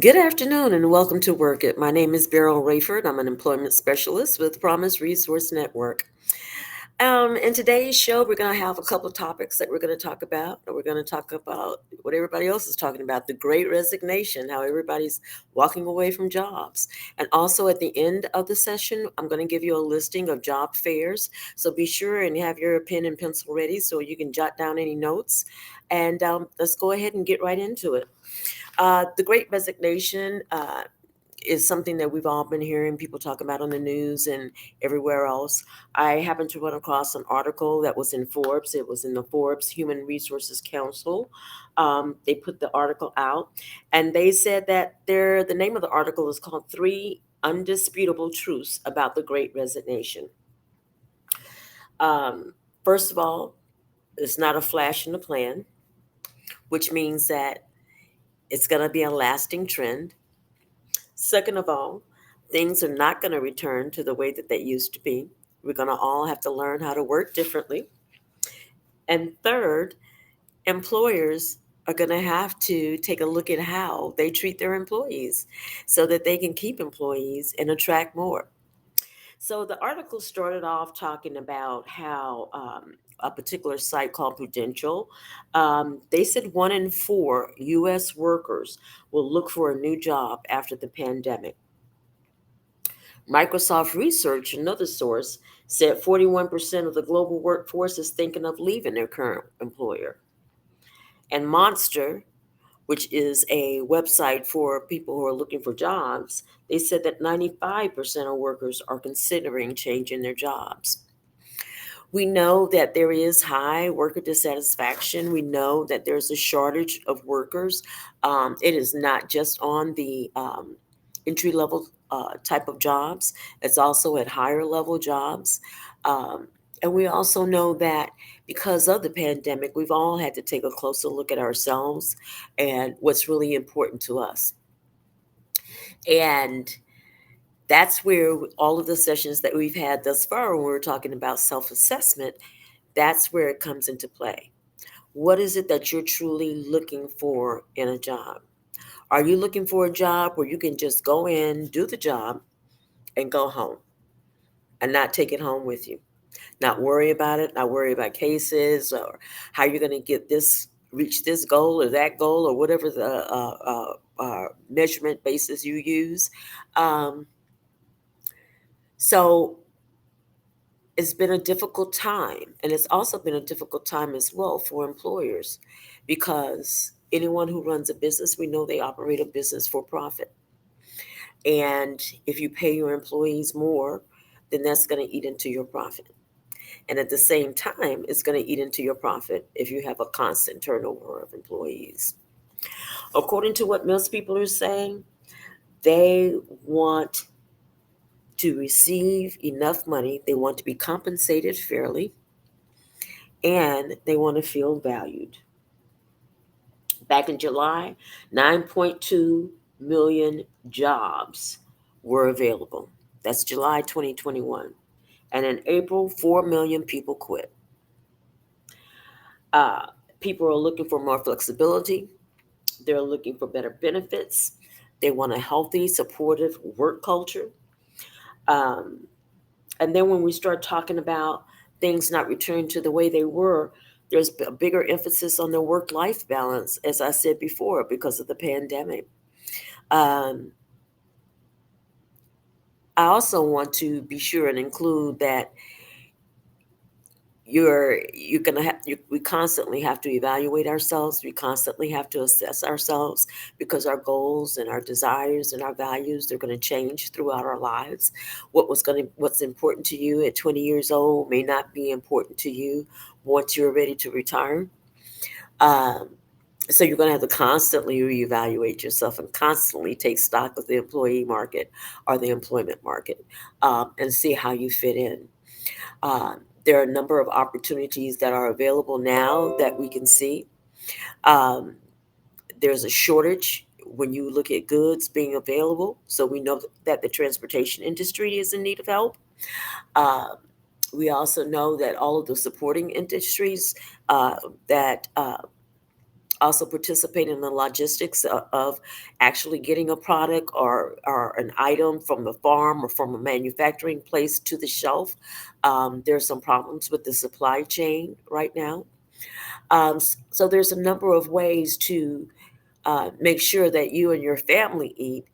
Good afternoon and welcome to Workit. My name is Beryl. I'm an employment specialist with Promise Resource Network. In today's show, we're going to have a couple of topics that we're going to talk about. We're going to talk about what everybody else is talking about, the great resignation, how everybody's walking away from jobs. And also at the end of the session, I'm going to give you a listing of job fairs. So be sure and have your pen and pencil ready so you can jot down any notes. And let's go ahead and get right into it. The Great Resignation is something that we've all been hearing people talk about on the news and everywhere else. I happened to run across an article that was in Forbes. It was in the Forbes Human Resources Council. They put the article out, and they said that the name of the article is called Three Undisputable Truths About the Great Resignation. Um, First of all, it's not a flash in the pan, which means that it's going to be a lasting trend. Second of all, things are not going to return to the way that they used to be. We're going to all have to learn how to work differently. And third, employers are going to have to take a look at how they treat their employees so that they can keep employees and attract more. So the article started off talking about how a particular site called Prudential, they said 1 in 4 U.S. workers will look for a new job after the pandemic. Microsoft Research, another source, said 41% of the global workforce is thinking of leaving their current employer. And Monster, which is a website for people who are looking for jobs, they said that 95% of workers are considering changing their jobs. We know that there is high worker dissatisfaction. We know that there's a shortage of workers. It is not just on the entry level type of jobs, it's also at higher level jobs. Um, and we also know that because of the pandemic, we've all had to take a closer look at ourselves and what's really important to us. And that's where all of the sessions that we've had thus far, when we're talking about self assessment, that's where it comes into play. What is it that you're truly looking for in a job? Are you looking for a job where you can just go in, do the job, and go home and not take it home with you? Not worry about it, not worry about cases or how you're going to get this, reach this goal or that goal or whatever the measurement basis you use. Um, so it's been a difficult time, and it's also been a difficult time as well for employers because anyone who runs a business, we know they operate a business for profit. And if you pay your employees more, then that's going to eat into your profit. And at the same time, it's going to eat into your profit if you have a constant turnover of employees. According to what most people are saying, they want to receive enough money, they want to be compensated fairly, and they want to feel valued. Back in July, 9.2 million jobs were available. That's July 2021. And in April, 4 million people quit. Uh, People are looking for more flexibility, they're looking for better benefits, they want a healthy, supportive work culture. Um, and then when we start talking about things not returning to the way they were, there's a bigger emphasis on the work life balance, as I said before, because of the pandemic. Um, I also want to be sure and include that you're gonna have we constantly have to evaluate ourselves. We constantly have to assess ourselves because our goals and our desires and our values, they're going to change throughout our lives. What's important to you at 20 years old may not be important to you once you're ready to retire. um, so you're going to have to constantly reevaluate yourself and constantly take stock of the employee market or the employment market, and see how you fit in. There are a number of opportunities that are available now that we can see. Um, there's a shortage when you look at goods being available, so we know that the transportation industry is in need of help. Uh, we also know that all of the supporting industries that Also participate in the logistics of actually getting a product or an item from the farm or from a manufacturing place to the shelf. There's some problems with the supply chain right now. So there's a number of ways to make sure that you and your family eat.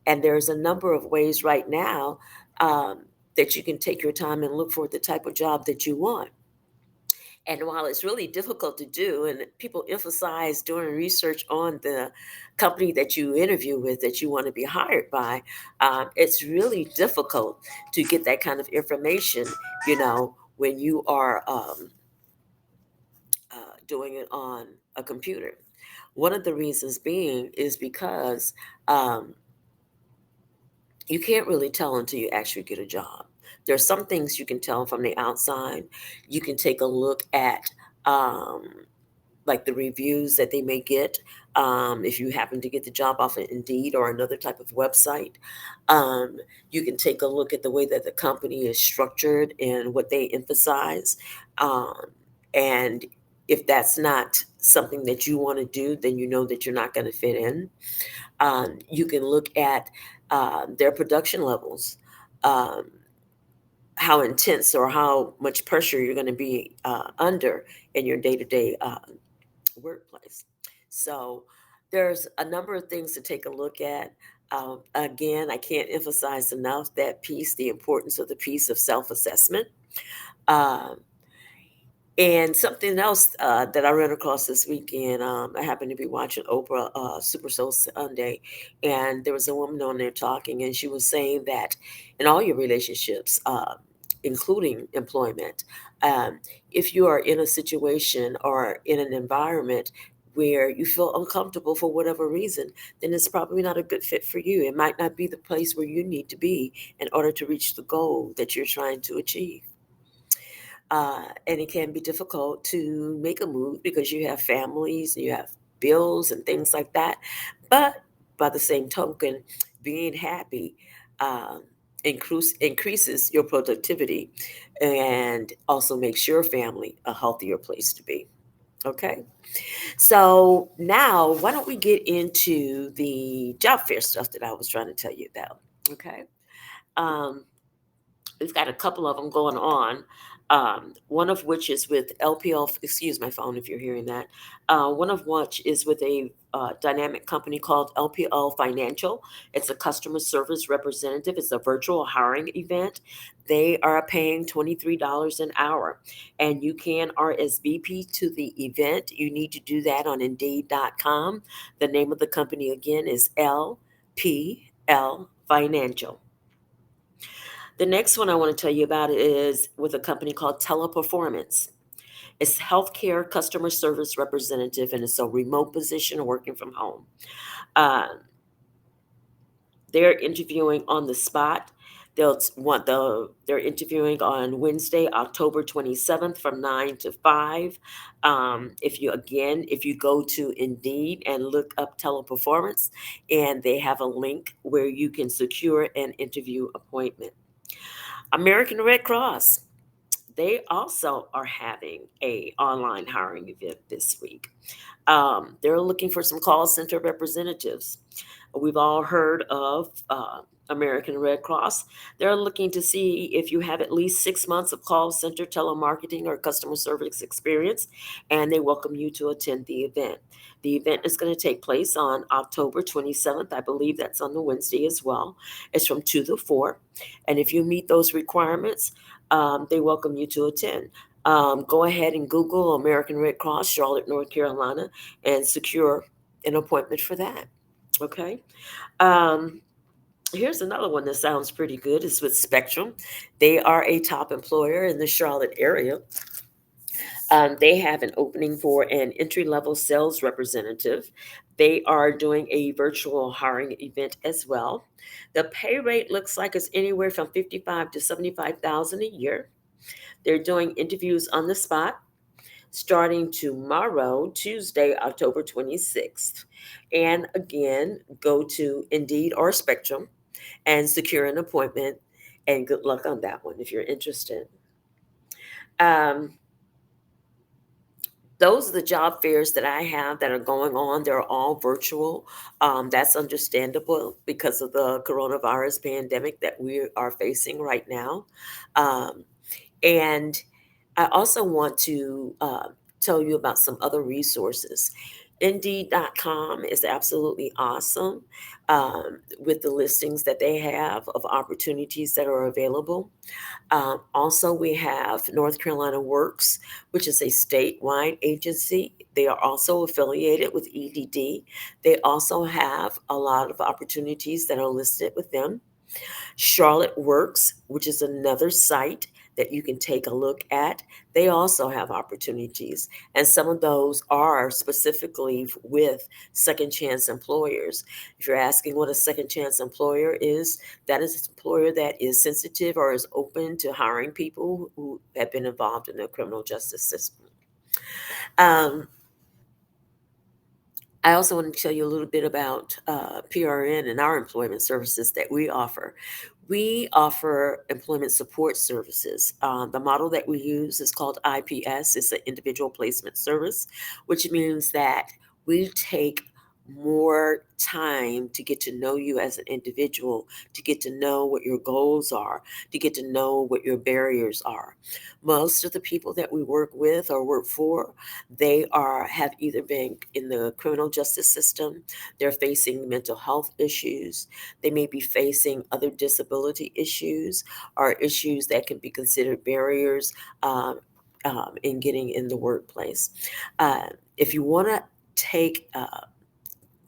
And there's a number of ways right now um, that you can take your time and look for the type of job that you want. And while it's really difficult to do, and people emphasize doing research on the company that you interview with that you want to be hired by, it's really difficult to get that kind of information, when you are doing it on a computer. One of the reasons being is because um, you can't really tell until you actually get a job. There's some things you can tell from the outside. You can take a look at um, like the reviews that they may get if you happen to get the job off of Indeed or another type of website. Um, you can take a look at the way that the company is structured and what they emphasize. Um, and if that's not something that you want to do, then you know that you're not going to fit in. You can look at their production levels, um, how intense or how much pressure you're going to be under in your day to day workplace. So there's a number of things to take a look at. Again, I can't emphasize enough that piece, the importance of the piece of self assessment. Um, and something else that I ran across this weekend, I happened to be watching Oprah Super Soul Sunday, and there was a woman on there talking, and she was saying that in all your relationships, including employment, um, if you are in a situation or in an environment where you feel uncomfortable for whatever reason, then it's probably not a good fit for you. It might not be the place where you need to be in order to reach the goal that you're trying to achieve. And it can be difficult to make a move because you have families, you have bills and things like that. But by the same token, being happy increases your productivity and also makes your family a healthier place to be. Okay. So now, why don't we get into the job fair stuff that I was trying to tell you about? Okay. Um, we've got a couple of them going on. One of which is with LPL. Excuse my phone if you're hearing that. One of which is with a dynamic company called LPL Financial. It's a customer service representative. It's a virtual hiring event. They are paying $23 an hour, and you can RSVP to the event. You need to do that on Indeed.com. The name of the company again is LPL Financial. The next one I want to tell you about is with a company called Teleperformance. It's healthcare customer service representative, and it's a remote position working from home. Uh, they're interviewing on the spot. They're interviewing on Wednesday, October 27th from 9 to 5. If you go to Indeed and look up Teleperformance, and they have a link where you can secure an interview appointment. American Red Cross, they also are having a online hiring event this week. They're looking for some call center representatives. We've all heard of American Red Cross. They're looking to see if you have at least 6 months of call center telemarketing or customer service experience, and they welcome you to attend the event. The event is going to take place on October 27th. I believe that's on the Wednesday as well. It's from 2 to 4. And if you meet those requirements, they welcome you to attend. Go ahead and Google American Red Cross, Charlotte, North Carolina, and secure an appointment for that. Okay. Um, Here's another one that sounds pretty good. It's with Spectrum. They are a top employer in the Charlotte area. They have an opening for an entry level sales representative. They are doing a virtual hiring event as well. The pay rate looks like it's anywhere from 55 to 75,000 a year. They're doing interviews on the spot starting tomorrow, Tuesday, October 26th. And again, go to Indeed or Spectrum and secure an appointment. And good luck on that one if you're interested. Um, Those are the job fairs that I have that are going on. They're all virtual. That's understandable because of the coronavirus pandemic that we are facing right now. Um, and I also want to tell you about some other resources. Indeed.com is absolutely awesome with the listings that they have of opportunities that are available. Also, we have North Carolina Works, which is a statewide agency. They are also affiliated with EDD. They also have a lot of opportunities that are listed with them. Charlotte Works, which is another site that you can take a look at. They also have opportunities, and some of those are specifically with second chance employers. If you're asking what a second chance employer is, that is an employer that is sensitive or is open to hiring people who have been involved in the criminal justice system. Um, I also want to tell you a little bit about PRN and our employment services that we offer. We offer employment support services. The model that we use is called IPS. It's an individual placement service, which means that we take more time to get to know you as an individual, to get to know what your goals are, to get to know what your barriers are. Most of the people that we work with or work for, they are have either been in the criminal justice system, they're facing mental health issues, they may be facing other disability issues or issues that can be considered barriers in getting in the workplace. If you want to take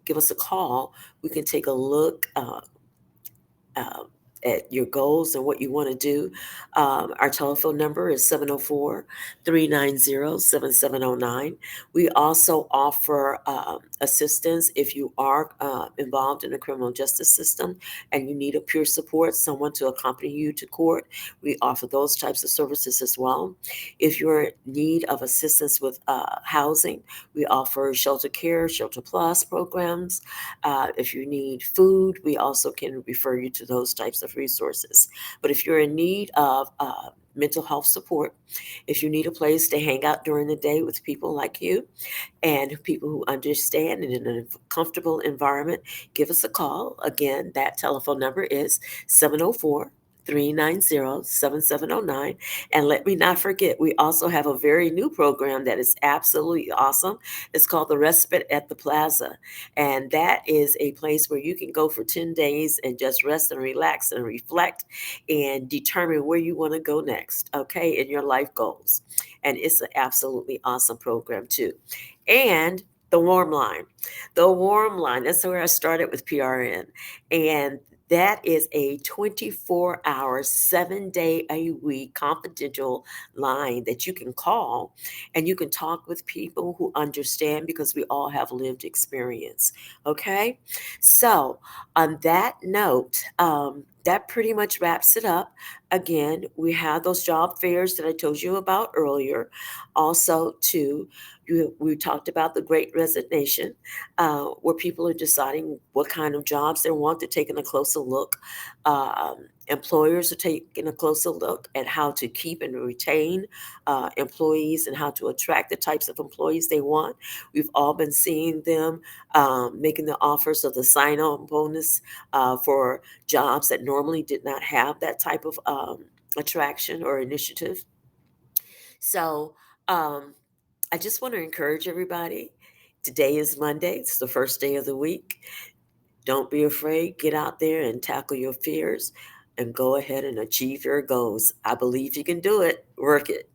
give us a call, we can take a look um, at your goals and what you want to do. Our telephone number is 704-390-7709. We also offer assistance if you are involved in the criminal justice system and you need a peer support, someone to accompany you to court. We offer those types of services as well. If you're in need of assistance with housing, we offer shelter care, shelter plus programs. If you need food, we also can refer you to those types of resources. But if you're in need of mental health support, if you need a place to hang out during the day with people like you and people who understand and in a comfortable environment, give us a call. Again, that telephone number is 704 390-7709. And let me not forget, we also have a very new program that is absolutely awesome. It's called the Respite at the Plaza. And that is a place where you can go for 10 days and just rest and relax and reflect and determine where you want to go next, okay, in your life goals. And it's an absolutely awesome program, too. And the warm line. The warm line, that's where I started with PRN. And that is a 24-hour, 7-day a week confidential line that you can call and you can talk with people who understand because we all have lived experience. Okay? So, on that note, that pretty much wraps it up. Again, we have those job fairs that I told you about earlier. Also, too, we talked about the great resignation, where people are deciding what kind of jobs they want. They're taking a closer look. Employers are taking a closer look at how to keep and retain employees and how to attract the types of employees they want. We've all been seeing them making the offers of the sign on bonus for jobs that normally did not have that type of attraction or initiative. So, um, I just want to encourage everybody. Today is Monday. It's the first day of the week. Don't be afraid. Get out there and tackle your fears and go ahead and achieve your goals. I believe you can do it. Work it.